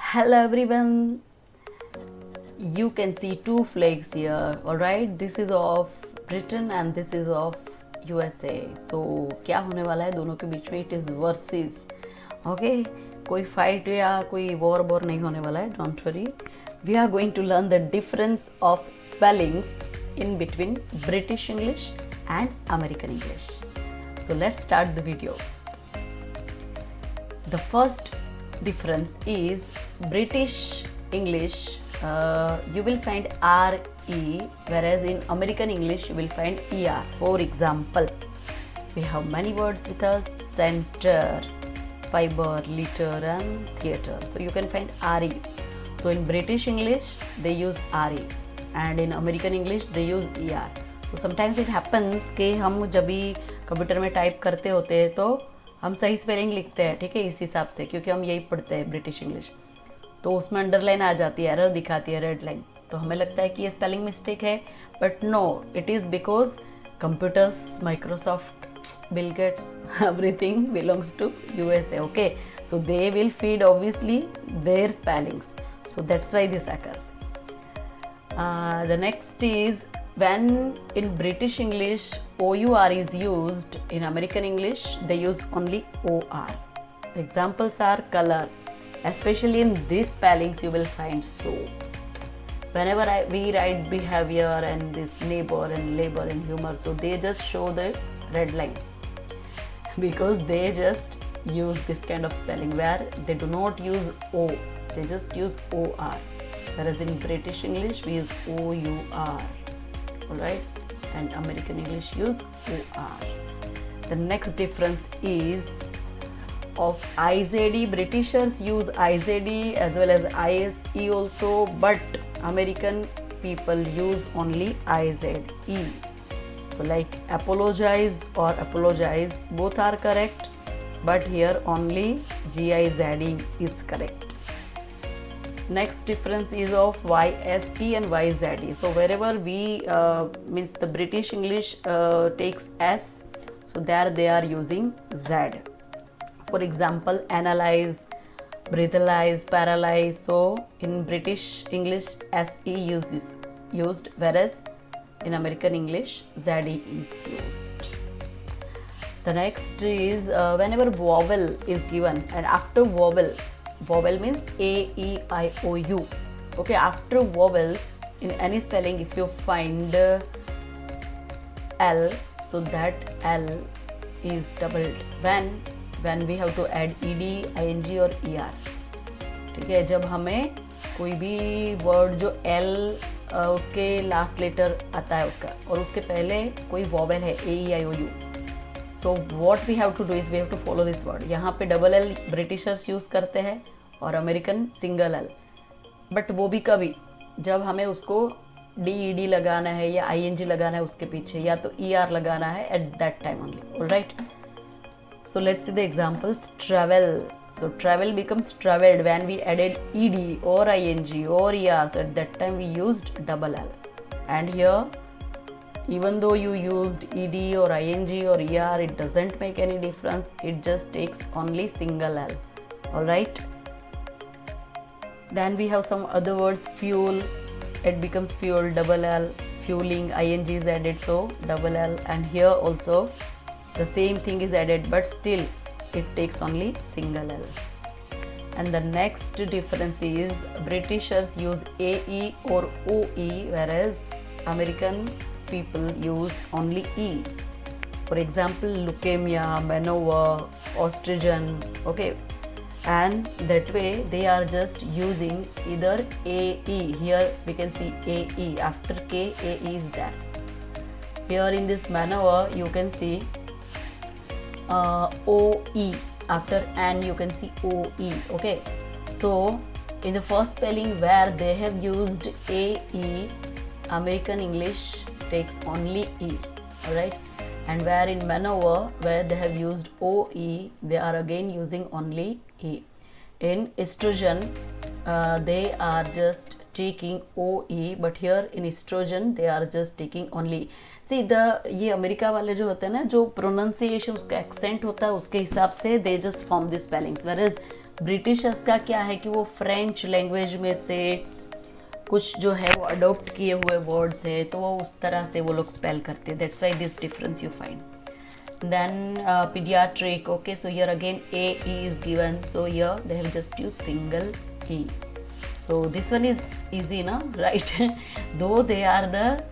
Hello everyone. You can see two flags here. All right, this is of Britain and this is of USA. So क्या होने वाला है दोनों के बीच में? It is versus. ओके, कोई फाइट या कोई वॉर वॉर नहीं होने वाला है. Don't worry. We are going to learn the difference of spellings in between British English and American English. So let's start the video. The first difference is British English, you will find RE, whereas in American English you will find ER. For example, we have many words with us: center, fiber, liter and theatre. So you can find RE. So in British English they use RE and in American English they use ER. So sometimes it happens कि हम जब भी computer में type करते होते हैं तो हम सही स्पेलिंग लिखते हैं, ठीक है, इस हिसाब से, क्योंकि हम यही पढ़ते हैं ब्रिटिश इंग्लिश. तो उसमें अंडरलाइन आ जाती है, एरर दिखाती है, रेड लाइन. तो हमें लगता है कि ये स्पेलिंग मिस्टेक है, but no, it is because computers, Microsoft, Bill Gates, everything belongs to USA. Okay, so they will feed obviously their spellings. So that's why this occurs. The next is when in British English OUR is used, in American English they use only OR. The examples are color. Especially in these spellings you will find so. Whenever we write behavior and this neighbor and labor and humor, so they just show the red line because they just use this kind of spelling where they do not use O. They just use OR, whereas in British English we use OUR, alright, and American English use OR. The next difference is of IZD. Britishers use IZD as well as ISE also, but American people use only IZE. So like apologize or apologize, both are correct, but here only GIZE is correct. Next difference is of YSE and YZE. So wherever we means the British English takes S, so there they are using Z. For example, analyze, breathalyze, paralyze. So in British English SE used, whereas in American English ZE is used. The next is whenever vowel is given, and after vowel means A, E, I, O, U. Okay, after vowels in any spelling, if you find L, so that L is doubled when we have to add ED, ING or ER. ठीक है, जब हमें कोई भी word जो L उसके last letter आता है उसका, और उसके पहले कोई वॉवेल है A, E, I, O, U. So what we have to do is we have to follow this word. यहाँ पे डबल L ब्रिटिशर्स यूज़ करते हैं और अमेरिकन सिंगल L, बट वो भी कभी जब हमें उसको DED लगाना है या ING लगाना है उसके पीछे, या तो ER लगाना है at that time only. Alright, so let's see the examples. Travel. So travel becomes traveled when we added ED or ING or ER. So at that time we used double L. And here, even though you used ED or ING or ER, it doesn't make any difference. It just takes only single L. Alright. Then we have some other words. Fuel. It becomes fuel, double L. Fueling, ING is added, so double L. And here also the same thing is added, but still it takes only single L. And the next difference is Britishers use AE or OE, whereas American people use only E. For example, leukemia, maneuver, ostrigen. Okay, and that way they are just using either AE. Here we can see AE, after K AE is there. Here in this maneuver you can see OE, after N you can see OE. Okay, so in the first spelling where they have used AE, American English takes only E. Alright, and where in maneuver where they have used OE, they are again using only E. In estrogen they are just taking OE, but here in estrogen they are just taking only. See, ये America वाले जो होते हैं ना, जो pronunciation उसका accent होता है उसके हिसाब से they just form the spellings, where is Britishers का क्या है कि वो फ्रेंच लैंग्वेज में से कुछ जो है वो अडोप्ट किए हुए वर्ड्स है, तो वो उस तरह से वो लोग स्पेल करते हैं. That's why this difference you find. Then pediatric, okay, so here again AE is given, so here they have just used single E. So this one is easy, na, right? Though they are the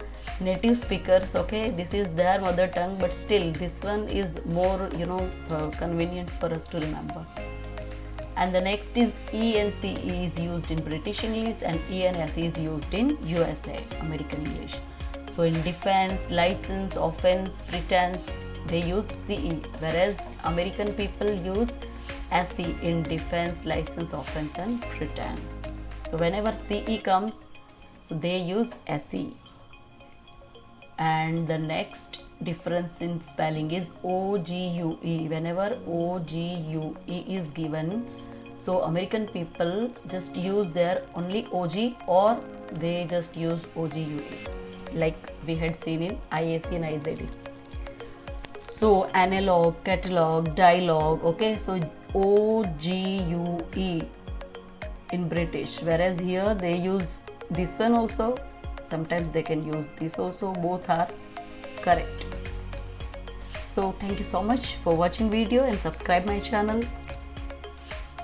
native speakers, okay, this is their mother tongue, but still this one is more, convenient for us to remember. And the next is ENCE is used in British English and ENSE is used in USA, American English. So in defense, license, offense, pretense, they use CE, whereas American people use SE in defense, license, offense and pretense. So whenever CE comes, so they use SE. And the next difference in spelling is OGUE. Whenever OGUE is given, so American people just use their only OG or they just use OGUE, like we had seen in IAC and IZD. So analog, catalog, dialogue, okay, so OGUE in British, whereas here they use this one also, sometimes they can use this also, both are correct. So thank you so much for watching video and subscribe my channel.